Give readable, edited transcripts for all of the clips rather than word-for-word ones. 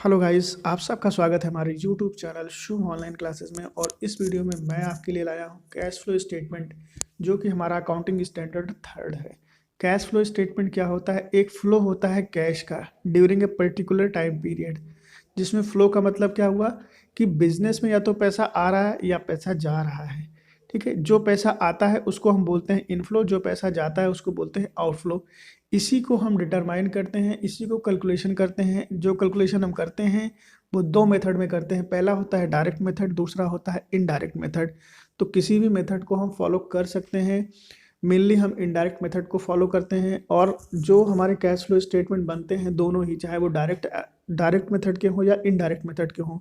Hello guys, आप सबका स्वागत है हमारे यूट्यूब चैनल शुभ ऑनलाइन क्लासेस में। और इस वीडियो में मैं आपके लिए लाया हूँ कैश फ्लो स्टेटमेंट, जो कि हमारा अकाउंटिंग स्टैंडर्ड थर्ड है। कैश फ्लो स्टेटमेंट क्या होता है? एक फ्लो होता है कैश का during a particular time period, जिसमें फ्लो का मतलब क्या हुआ कि बिजनेस में या तो पैसा आ रहा है या पैसा जा रहा है। ठीक है, जो पैसा आता है उसको हम बोलते हैं इनफ्लो, जो पैसा जाता है उसको बोलते हैं आउटफ्लो। इसी को हम डिटरमाइन करते हैं, इसी को कैलकुलेशन करते हैं। जो कैलकुलेशन हम करते हैं वो दो मेथड में करते हैं। पहला होता है डायरेक्ट मेथड, दूसरा होता है इनडायरेक्ट मेथड। तो किसी भी मेथड को हम फॉलो कर सकते हैं, मेनली हम इनडायरेक्ट मेथड को फॉलो करते हैं। और जो हमारे कैश फ्लो स्टेटमेंट बनते हैं दोनों ही, चाहे वो डायरेक्ट मेथड के हों या इनडायरेक्ट मेथड के हों,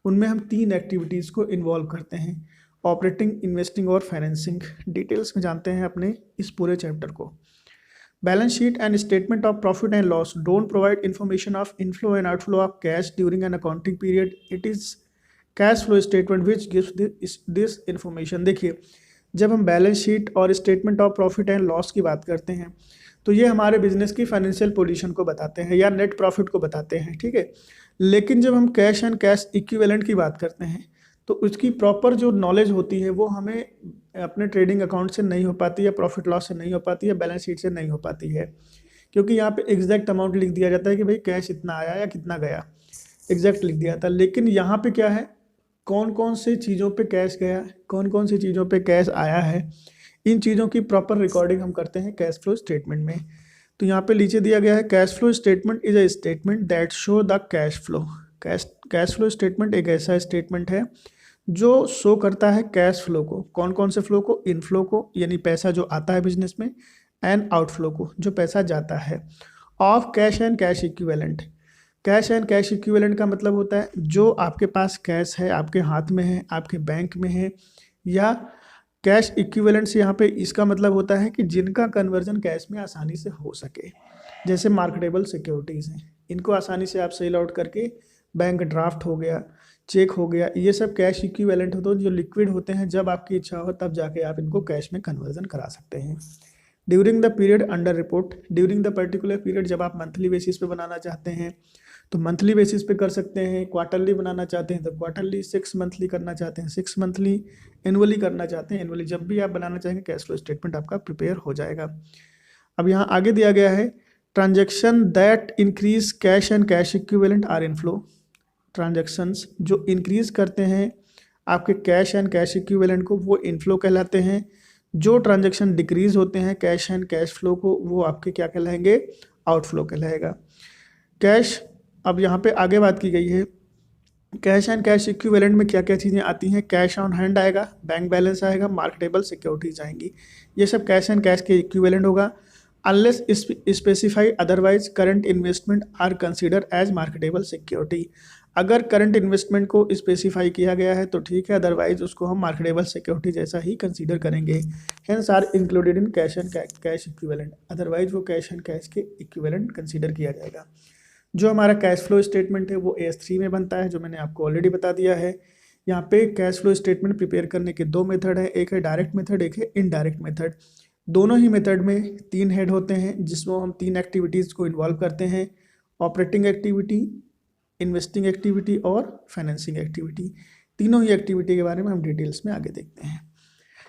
उनमें हम तीन एक्टिविटीज़ को इन्वॉल्व करते हैं: ऑपरेटिंग, इन्वेस्टिंग और फाइनेंसिंग। डिटेल्स में जानते हैं अपने इस पूरे चैप्टर को। Balance sheet and statement of profit and loss don't provide information of inflow and outflow of cash during an accounting period. It is cash flow statement which gives this information. देखिए, जब हम balance sheet और statement of profit and loss की बात करते हैं तो ये हमारे बिजनेस की फाइनेंशियल पोजीशन को बताते हैं या नेट प्रॉफिट को बताते हैं। ठीक है, लेकिन जब हम कैश एंड कैश इक्विवेलेंट की बात करते हैं तो उसकी प्रॉपर जो नॉलेज होती है वो हमें अपने ट्रेडिंग अकाउंट से नहीं हो पाती, या प्रॉफिट लॉस से नहीं हो पाती, या बैलेंस शीट से नहीं हो पाती है। क्योंकि यहाँ पे एग्जैक्ट अमाउंट लिख दिया जाता है कि भाई कैश इतना आया या कितना गया, एग्जैक्ट लिख दिया जाता है। लेकिन यहाँ पे क्या है, कौन कौन से चीज़ों पे कैश गया, कौन कौन सी चीज़ों पे कैश आया है, इन चीज़ों की प्रॉपर रिकॉर्डिंग हम करते हैं कैश फ्लो स्टेटमेंट में। तो यहाँ पे नीचे दिया गया है, cash flow statement is a statement that show the cash flow. Cash flow statement एक ऐसा स्टेटमेंट है जो शो करता है कैश फ्लो को। कौन कौन से फ्लो को? इनफ्लो को, यानी पैसा जो आता है बिजनेस में, एंड आउटफ्लो को, जो पैसा जाता है, of cash and cash equivalent. Cash and cash equivalent का मतलब होता है जो आपके पास कैश है, आपके हाथ में है, आपके बैंक में है, या कैश इक्विवेलेंट से यहाँ पे इसका मतलब होता है कि जिनका कन्वर्जन कैश में आसानी से हो सके। जैसे मार्केटेबल सिक्योरिटीज़ हैं, इनको आसानी से आप सेल आउट करके, बैंक ड्राफ्ट हो गया, चेक हो गया, ये सब कैश इक्विवेलेंट होते हैं, जो लिक्विड होते हैं। जब आपकी इच्छा हो तब जाके आप इनको कैश में कन्वर्जन करा सकते हैं। During the period under report, during the particular period, जब आप मंथली बेसिस पे बनाना चाहते हैं तो मंथली बेसिस पे कर सकते हैं, क्वार्टरली बनाना चाहते हैं तो क्वार्टरली, 6 मंथली करना चाहते हैं 6 मंथली, एनुअली करना चाहते हैं एनुअली। जब भी आप बनाना चाहेंगे कैश फ्लो स्टेटमेंट आपका प्रिपेयर हो जाएगा। अब यहाँ आगे दिया गया है, transaction that increase cash and cash equivalent are inflow. Transactions जो इंक्रीज करते हैं आपके कैश एंड कैश इक्विवेलेंट को वो इनफ्लो कहलाते हैं। जो ट्रांजैक्शन डिक्रीज होते हैं कैश एंड कैश फ्लो को, वो आपके क्या कहलाएंगे? आउटफ्लो कहलाएगा। कैश, अब यहाँ पे आगे बात की गई है, कैश एंड कैश इक्विवेलेंट में क्या क्या चीज़ें आती हैं? कैश ऑन हैंड आएगा, बैंक बैलेंस आएगा, मार्केटेबल सिक्योरिटीज आएंगी। ये सब कैश एंड कैश के इक्विवेलेंट होगा। Unless specify otherwise current investment are consider as marketable security. अगर करंट इन्वेस्टमेंट को स्पेसिफाई किया गया है तो ठीक है, अदरवाइज उसको हम मार्केटेबल सिक्योरिटी जैसा ही कंसीडर करेंगे। Hence are included in cash and cash equivalent, otherwise वो कैश एंड कैश के इक्विवेलेंट कंसीडर किया जाएगा। जो हमारा कैश फ्लो स्टेटमेंट है वो AS3 में बनता है, जो मैंने आपको ऑलरेडी बता दिया है। यहाँ पे कैश फ्लो स्टेटमेंट प्रिपेयर करने के दो मेथड हैं, एक है डायरेक्ट मेथड, एक है इनडायरेक्ट मेथड। दोनों ही मेथड में 3 हेड होते हैं जिसमें हम 3 एक्टिविटीज़ को इन्वॉल्व करते हैं: ऑपरेटिंग एक्टिविटी, इन्वेस्टिंग एक्टिविटी और फाइनेंसिंग एक्टिविटी। तीनों ही एक्टिविटी के बारे में हम डिटेल्स में आगे देखते हैं।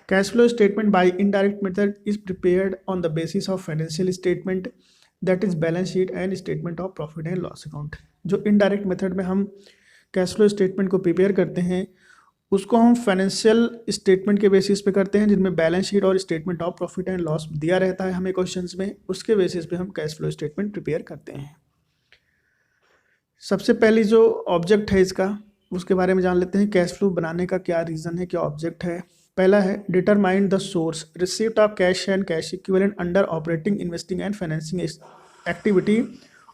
Cash flow statement by indirect method is prepared on the basis of financial statement that is balance sheet and statement of profit and loss account. जो इनडायरेक्ट मेथड में हम कैश फ्लो स्टेटमेंट को prepare करते हैं उसको हम financial statement के basis पे करते हैं, जिनमें बैलेंस शीट और statement of profit and loss दिया रहता है हमें क्वेश्चंस में। उसके बेसिस पे हम कैश फ्लो स्टेटमेंट प्रिपेयर करते हैं। सबसे पहली जो ऑब्जेक्ट है इसका, उसके बारे में जान लेते हैं। कैश फ्लो बनाने का क्या रीज़न है, क्या ऑब्जेक्ट है? पहला है determine the source receipt of cash and cash equivalent under operating, investing and financing activity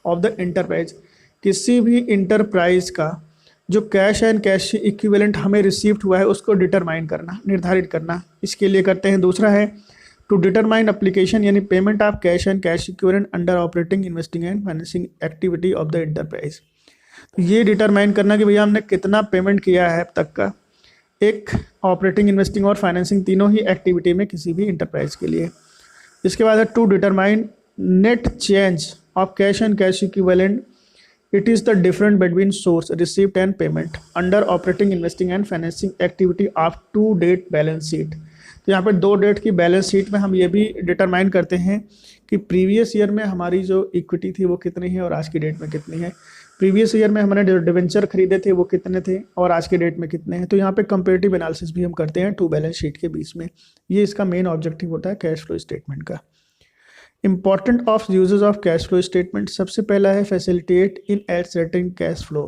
of the enterprise. किसी भी इंटरप्राइज का जो कैश एंड कैश इक्विवेलेंट हमें रिसीव्ड हुआ है उसको डिटरमाइन करना, निर्धारित करना, इसके लिए करते हैं। दूसरा है टू डिटरमाइन एप्लीकेशन, यानी payment of cash and cash equivalent under operating, investing and financing activity of the enterprise. ये डिटरमाइन करना कि भैया हमने कितना पेमेंट किया है अब तक का, एक ऑपरेटिंग, इन्वेस्टिंग और फाइनेंसिंग तीनों ही एक्टिविटी में किसी भी इंटरप्राइज के लिए। इसके बाद है to determine net change of cash and cash equivalent it is the difference between source receipt and payment under operating investing and financing activity of to date balance sheet. तो यहाँ पे 2 डेट की balance sheet में हम ये भी determine करते हैं कि प्रीवियस ईयर में हमारी जो इक्विटी थी वो कितनी है और आज की डेट में कितनी है। प्रीवियस ईयर में हमने जो डिवेंचर खरीदे थे वो कितने थे और आज के डेट में कितने हैं। तो यहाँ पे कंपेरेटिव एनालिसिस भी हम करते हैं 2 बैलेंस शीट के बीच में। ये इसका मेन ऑब्जेक्टिव होता है कैश फ्लो स्टेटमेंट का। Important of uses of cash flow statement, सबसे पहला है facilitate in assessing cash flow.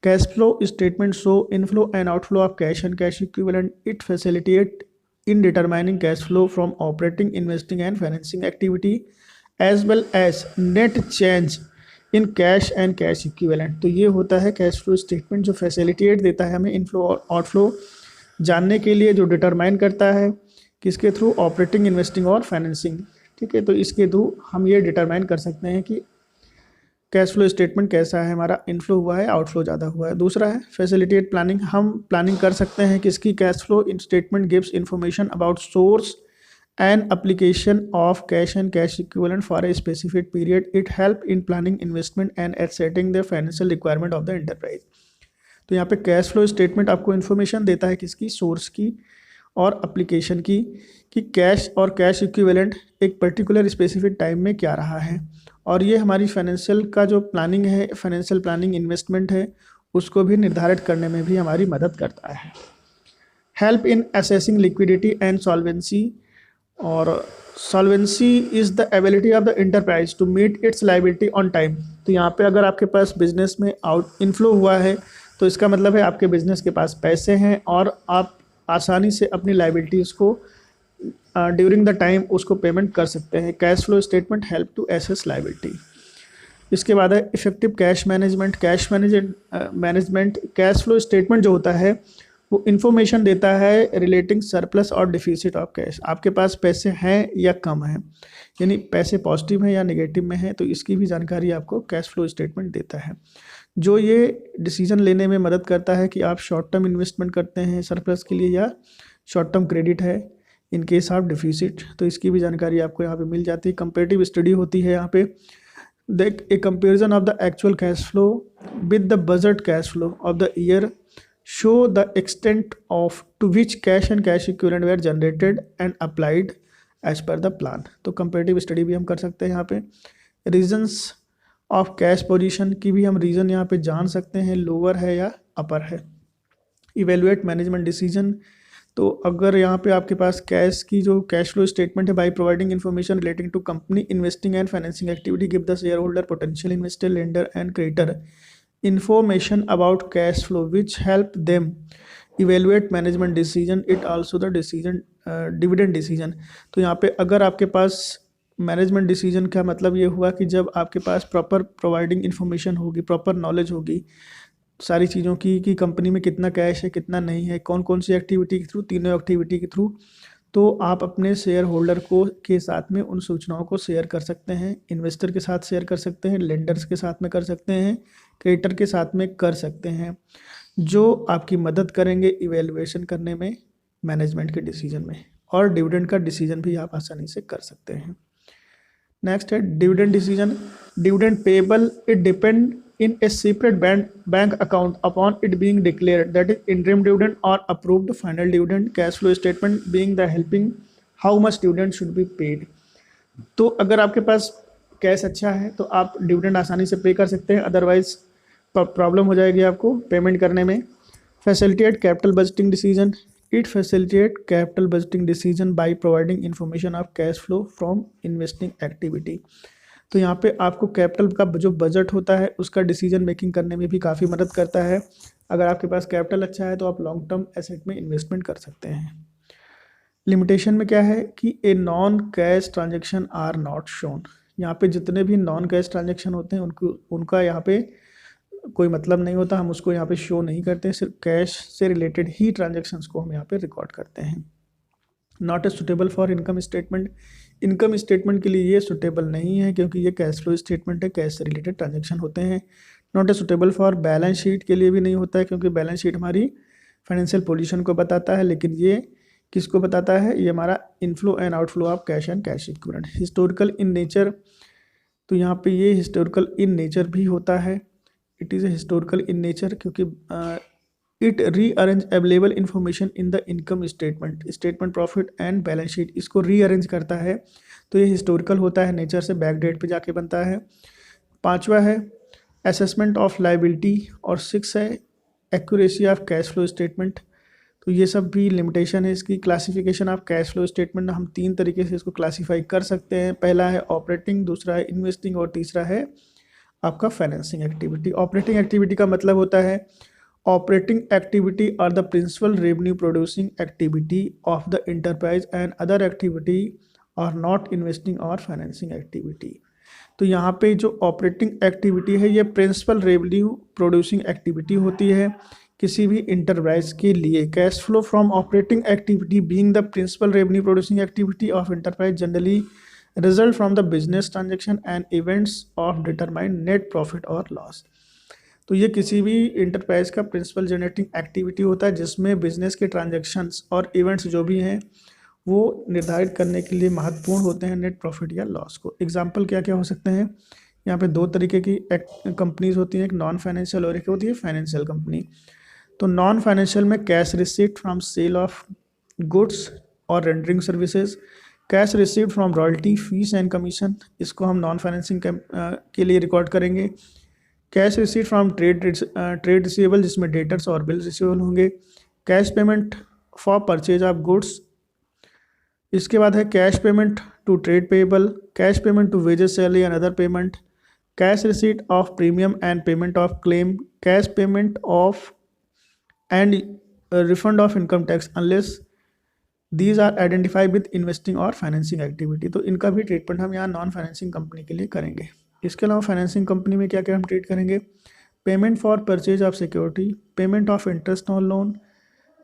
Cash flow statement show inflow and outflow of cash and cash equivalent. It facilitate in determining cash flow from operating, investing and financing activity as well as net change in cash and cash equivalent। तो ये होता है cash flow statement जो facilitate देता है हमें inflow और outflow जानने के लिए, जो डिटरमाइन करता है किसके थ्रू, ऑपरेटिंग, इन्वेस्टिंग और फाइनेंसिंग। ठीक है, तो इसके थ्रू हम ये डिटरमाइन कर सकते हैं कि कैश फ्लो स्टेटमेंट कैसा है, हमारा इनफ्लो हुआ है, आउटफ्लो ज़्यादा हुआ है। दूसरा है फैसिलिटेट प्लानिंग, हम प्लानिंग कर सकते हैं कि इसकी cash flow statement gives information about source and application of cash and cash equivalent for a specific period. It help in planning investment and at setting the financial requirement of the enterprise. तो यहाँ पे cash flow statement आपको information देता है किसकी, source की और application की, कि कैश और कैश इक्विवेलेंट एक पर्टिकुलर स्पेसिफिक टाइम में क्या रहा है। और ये हमारी फाइनेंशियल का जो प्लानिंग है, फाइनेंशियल प्लानिंग इन्वेस्टमेंट है, उसको भी निर्धारित करने में भी हमारी मदद करता है। Help in assessing liquidity and solvency, और solvency is the ability of the enterprise to meet its liability on time. तो यहाँ पे अगर आपके पास बिजनेस में आउट इनफ्लो हुआ है तो इसका मतलब है आपके बिजनेस के पास पैसे हैं और आप आसानी से अपनी लायबिलिटीज़ को ड्यूरिंग द टाइम उसको पेमेंट कर सकते हैं। Cash flow statement help to assess liability. इसके बाद है effective cash management. Management cash flow statement जो होता है वो इन्फॉर्मेशन देता है रिलेटिंग सरप्लस और डिफिसिट ऑफ कैश। आपके पास पैसे हैं या कम हैं, यानी पैसे पॉजिटिव हैं या नेगेटिव में हैं, तो इसकी भी जानकारी आपको कैश फ्लो स्टेटमेंट देता है, जो ये डिसीजन लेने में मदद करता है कि आप शॉर्ट टर्म इन्वेस्टमेंट करते हैं सरप्लस के लिए या शॉर्ट टर्म क्रेडिट है इन केस ऑफ डिफिसिट। तो इसकी भी जानकारी आपको यहाँ पे मिल जाती है। कंपेरेटिव स्टडी होती है यहाँ पे, देख a comparison of the actual cash flow with the budget cash flow of the year show the extent of to which cash and cash equivalent were generated and applied as per the plan. तो comparative study भी हम कर सकते हैं यहाँ पे। Regions of cash position की भी हम रीज़न यहाँ पे जान सकते हैं, लोअर है या अपर है। इवेलुएट मैनेजमेंट डिसीजन, तो अगर यहाँ पे आपके पास कैश की जो कैश फ्लो स्टेटमेंट है, by providing information relating to company investing and financing activity give the share holder, potential investor, lender and creditor information about cash flow which help them evaluate management decision। it also the decision dividend decision। तो यहाँ पे अगर आपके पास management decision का मतलब ये हुआ कि जब आपके पास प्रॉपर प्रोवाइडिंग इन्फॉर्मेशन होगी, प्रॉपर नॉलेज होगी सारी चीज़ों की कि कंपनी में कितना कैश है, कितना नहीं है, कौन कौन सी एक्टिविटी के थ्रू, तीनों एक्टिविटी के थ्रू, तो आप अपने शेयर होल्डर को के साथ में उन सूचनाओं को शेयर कर सकते हैं। इन्वेस्टर के साथ शेयर कर सकते हैं, लेंडर्स के साथ में कर सकते हैं, क्रेडिटर के साथ में कर सकते हैं, जो आपकी मदद करेंगे इवेल्युएशन करने में, मैनेजमेंट के डिसीजन में। और डिविडेंड का डिसीजन भी आप आसानी से कर सकते हैं। नेक्स्ट है dividend decision. Dividend payable it depend in a separate bank account upon it being declared, that is interim dividend or approved final dividend, cash flow statement being the helping how much dividend should be paid। तो अगर आपके पास cash अच्छा है तो आप dividend आसानी से पे कर सकते हैं, अदरवाइज प्रॉब्लम हो जाएगी आपको पेमेंट करने में। Facilitate capital budgeting decision, it facilitate capital budgeting decision by providing information of cash flow from investing activity. तो यहाँ पे आपको कैपिटल का जो बजट होता है उसका डिसीजन मेकिंग करने में भी काफ़ी मदद करता है। अगर आपके पास कैपिटल अच्छा है तो आप लॉन्ग टर्म एसेट में इन्वेस्टमेंट कर सकते हैं। लिमिटेशन में क्या है कि a non cash transaction are not shown. यहाँ पे जितने भी नॉन कैश ट्रांजेक्शन होते हैं उनका यहाँ पे कोई मतलब नहीं होता, हम उसको यहाँ पे शो नहीं करते, सिर्फ कैश से रिलेटेड ही ट्रांजेक्शन्स को हम यहाँ पे रिकॉर्ड करते हैं। Not a suitable for income statement, income statement के लिए ये सुटेबल नहीं है क्योंकि ये कैश फ्लो स्टेटमेंट है, कैश से रिलेटेड ट्रांजेक्शन होते हैं। Not a suitable for balance sheet के लिए भी नहीं होता है क्योंकि बैलेंस शीट हमारी फाइनेंशियल पोजीशन को बताता है, लेकिन ये किसको बताता है, ये हमारा inflow and outflow of cash and cash equivalent. Historical in nature, तो यहाँ पे ये हिस्टोरिकल इन नेचर भी होता है it is a historical in nature, क्योंकि it rearrange available information in the income statement profit and balance sheet, इसको rearrange करता है, तो ये हिस्टोरिकल होता है नेचर से, बैक डेट पे जाके बनता है। 5वां है असेसमेंट ऑफ लाइबिलिटी, और 6 है accuracy of cash flow statement. तो ये सब भी लिमिटेशन है इसकी। Classification of cash flow statement, हम 3 तरीके से इसको क्लासीफाई कर सकते हैं। पहला है ऑपरेटिंग, दूसरा है इन्वेस्टिंग, और तीसरा है आपका फाइनेंसिंग एक्टिविटी। ऑपरेटिंग एक्टिविटी का मतलब होता है operating activity are the principal revenue producing activity of the enterprise and other activity are not investing और फाइनेंसिंग एक्टिविटी। तो यहाँ पे जो ऑपरेटिंग एक्टिविटी है ये प्रिंसिपल रेवेन्यू प्रोड्यूसिंग एक्टिविटी होती है किसी भी इंटरप्राइज के लिए। Cash flow from operating activity being the principal revenue producing activity of enterprise generally result from the business transaction and events of determine net profit और loss. तो ये किसी भी इंटरप्राइज का प्रिंसिपल जनरेटिंग एक्टिविटी होता है जिसमें बिजनेस के ट्रांजेक्शन्स और इवेंट्स जो भी हैं वो निर्धारित करने के लिए महत्वपूर्ण होते हैं नेट प्रॉफिट या लॉस को। एग्जाम्पल क्या क्या हो सकते हैं, यहाँ पे 2 तरीके की कंपनीज होती हैं, एक नॉन फाइनेंशियल और एक होती है फाइनेंशियल कंपनी। तो नॉन फाइनेंशियल में cash received from sale of goods और rendering services, cash received from royalty fees and commission, इसको हम नॉन फाइनेंसिंग के लिए रिकॉर्ड करेंगे। Cash received from trade receivable, जिसमें डेटर्स और बिल रिसीवेबल होंगे। Cash payment for purchase of goods, इसके बाद है cash payment to trade payable, cash payment to wages salary and other payment, cash receipt of premium and payment of claim, cash payment of and refund of income tax unless these are identified with investing और financing activity. तो इनका भी treatment हम यहाँ non financing company के लिए करेंगे। इसके अलावा फाइनेंसिंग कंपनी में क्या क्या हम ट्रीट करेंगे, payment for purchase of security, payment of interest on loan,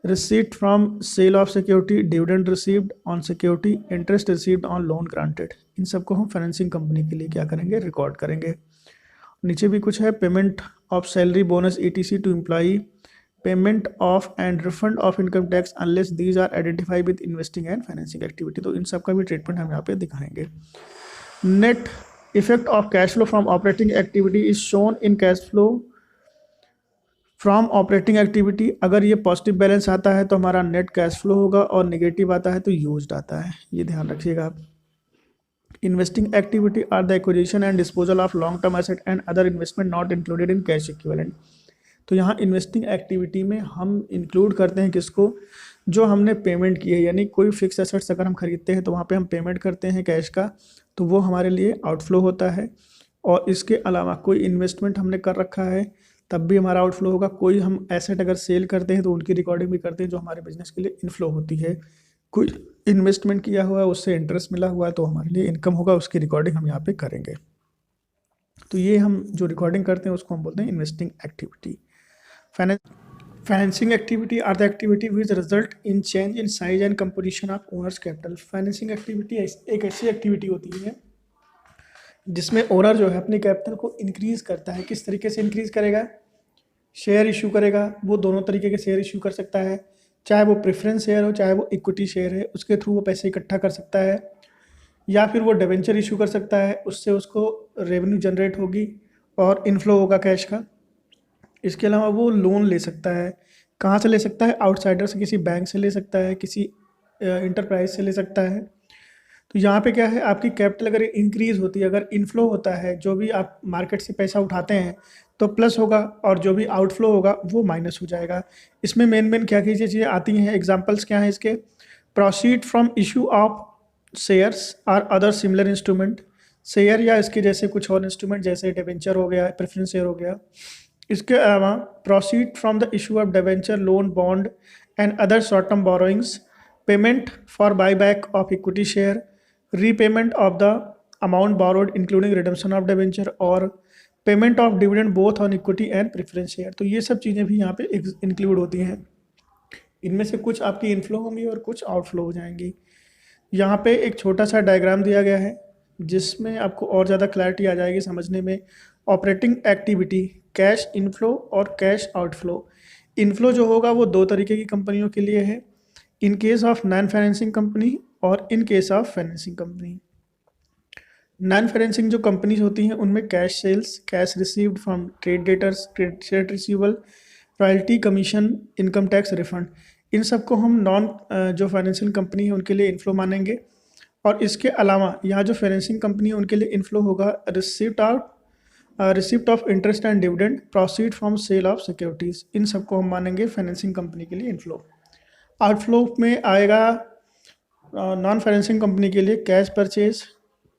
receipt from sale of security, dividend received on security, interest received on loan granted। इन सबको हम फाइनेंसिंग कंपनी के लिए क्या करेंगे, रिकॉर्ड करेंगे। नीचे भी कुछ है, payment of salary bonus ETC to employee, payment of and refund of income tax unless these are identified with investing and financing activity. तो इन सब का भी ट्रीटमेंट हम यहाँ पे दिखाएंगे। Net effect of cash flow from operating activity is shown in cash flow from operating activity. अगर ये पॉजिटिव बैलेंस आता है तो हमारा नेट कैश फ्लो होगा, और नेगेटिव आता है तो यूज्ड आता है, ये ध्यान रखिएगा आप। Investing activity are the acquisition and disposal of long term asset and other investment not included in cash equivalent. तो यहाँ इन्वेस्टिंग एक्टिविटी में हम इंक्लूड करते हैं किसको, जो हमने पेमेंट की है, यानी कोई फिक्स एसेट्स अगर हम खरीदते हैं तो वहाँ पे हम पेमेंट करते हैं कैश का, तो वो हमारे लिए आउटफ्लो होता है। और इसके अलावा कोई इन्वेस्टमेंट हमने कर रखा है तब भी हमारा आउटफ्लो होगा। कोई हम एसेट अगर सेल करते हैं तो उनकी रिकॉर्डिंग भी करते हैं जो हमारे बिजनेस के लिए इनफ्लो होती है। कोई इन्वेस्टमेंट किया हुआ है उससे इंटरेस्ट मिला हुआ है तो हमारे लिए इनकम होगा, उसकी रिकॉर्डिंग हम यहाँ पे करेंगे। तो ये हम जो रिकॉर्डिंग करते हैं उसको हम बोलते हैं investing activity. Financing activity are the activity which result in change in size and composition of owners capital. Financing activity एक ऐसी एक्टिविटी होती है जिसमें ओनर जो है अपने कैपिटल को इंक्रीज़ करता है। किस तरीके से इंक्रीज़ करेगा, शेयर इशू करेगा। वो दोनों तरीके के शेयर इशू कर सकता है, चाहे वो प्रेफरेंस शेयर हो चाहे वो इक्विटी शेयर है, उसके थ्रू वो पैसे इकट्ठा कर सकता है, या फिर वो डिबेंचर इशू कर सकता है, उससे उसको रेवेन्यू जनरेट होगी और इनफ्लो होगा कैश का। इसके अलावा वो लोन ले सकता है, कहाँ से ले सकता है, आउटसाइडर से, किसी बैंक से ले सकता है, किसी इंटरप्राइज से ले सकता है। तो यहाँ पे क्या है, आपकी कैपिटल अगर इंक्रीज़ होती है, अगर इनफ्लो होता है, जो भी आप मार्केट से पैसा उठाते हैं तो प्लस होगा, और जो भी आउटफ्लो होगा वो माइनस हो जाएगा। इसमें मेन क्या क्या चीज़ें आती हैं, एग्जांपल्स क्या हैं इसके, proceed from issue of shares और अदर सिमिलर इंस्ट्रूमेंट, शेयर या इसके जैसे कुछ और इंस्ट्रूमेंट जैसे डिबेंचर हो गया, प्रेफरेंस शेयर हो गया। इसके अलावा proceed from the issue of debenture, loan, bond and other short term borrowings, payment for buyback of equity share, repayment of the amount borrowed including redemption of debenture, और payment of dividend both on equity and preference share. तो ये सब चीज़ें भी यहाँ पे include होती हैं। इनमें से कुछ आपकी इनफ्लो होंगी और कुछ आउटफ्लो हो जाएंगी। यहाँ पे एक छोटा सा डायग्राम दिया गया है जिसमें आपको और ज़्यादा क्लैरिटी आ जाएगी समझने में। ऑपरेटिंग एक्टिविटी, कैश इनफ्लो और कैश आउटफ्लो। इनफ्लो जो होगा वो 2 तरीके की कंपनियों के लिए है, in case of non financing company और in case of financing company. Non financing जो कंपनीज होती हैं उनमें cash sales, cash received from trade debtors, trade receivable, royalty, commission, income tax refund, इन सबको हम नॉन जो फाइनेंशियल कंपनी है उनके लिए इनफ्लो मानेंगे। और इसके अलावा यहाँ जो फाइनेंसिंग कंपनी है उनके लिए इनफ्लो होगा receipt of interest and dividend, proceed from sale of securities, इन सबको हम मानेंगे फाइनेंसिंग कंपनी के लिए इनफ्लो। आउटफ्लो में आएगा नॉन फाइनेंसिंग कंपनी के लिए cash purchase,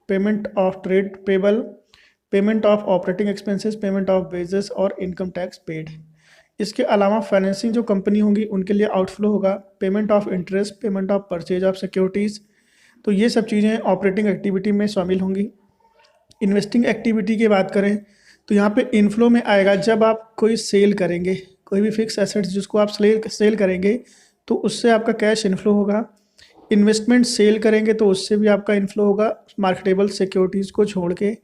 payment of trade payable, payment of operating expenses, payment of wages और इनकम टैक्स पेड। इसके अलावा फाइनेंसिंग जो कंपनी होंगी उनके लिए आउटफ्लो होगा payment of interest, payment of purchase of securities. तो ये सब चीज़ें ऑपरेटिंग एक्टिविटी में शामिल होंगी। इन्वेस्टिंग एक्टिविटी की बात करें तो यहाँ पे इनफ्लो में आएगा जब आप कोई सेल करेंगे, कोई भी फिक्स एसेट्स जिसको आप सेल करेंगे तो उससे आपका कैश इनफ्लो होगा। इन्वेस्टमेंट सेल करेंगे तो उससे भी आपका इनफ्लो होगा, मार्केटेबल सिक्योरिटीज़ को छोड़ के।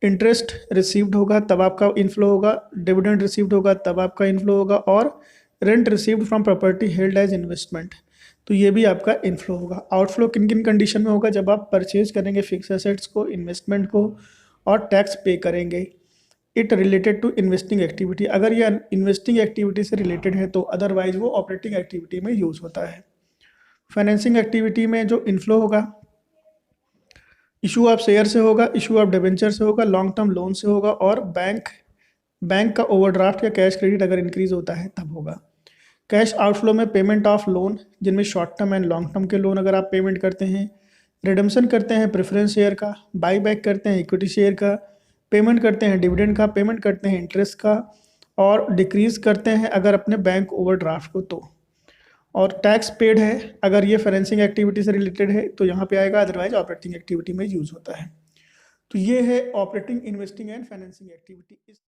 इंटरेस्ट रिसीव्ड होगा तब आपका इनफ्लो होगा, डिविडेंड रिसीव्ड होगा तब आपका इनफ्लो होगा, और rent received from property held as investment, तो ये भी आपका इनफ्लो होगा। आउटफ्लो किन किन कंडीशन में होगा? जब आप परचेज करेंगे फिक्स एसेट्स को, इन्वेस्टमेंट को और टैक्स पे करेंगे। It related to investing activity, अगर ये इन्वेस्टिंग एक्टिविटी से रिलेटेड है तो अदरवाइज वो ऑपरेटिंग एक्टिविटी में यूज़ होता है। फाइनेंसिंग एक्टिविटी में जो इनफ्लो होगा इशू ऑफ शेयर से होगा, इशू ऑफ डिबेंचर से होगा, लॉन्ग टर्म लोन से होगा, और बैंक का ओवरड्राफ्ट या कैश क्रेडिट अगर इंक्रीज होता है तब होगा। कैश आउटफ्लो में पेमेंट ऑफ लोन, जिनमें short term and long term के लोन अगर आप पेमेंट करते हैं, रिडम्पशन करते हैं प्रेफरेंस शेयर का, बाई बैक करते हैं इक्विटी शेयर का, पेमेंट करते हैं डिविडेंड का, पेमेंट करते हैं इंटरेस्ट का, और डिक्रीज करते हैं अगर अपने बैंक ओवरड्राफ्ट को तो। और टैक्स पेड है अगर ये फाइनेंसिंग एक्टिविटी से रिलेटेड है तो यहाँ पे आएगा, अदरवाइज ऑपरेटिंग एक्टिविटी में यूज़ होता है। तो ये है operating, investing and financing activity.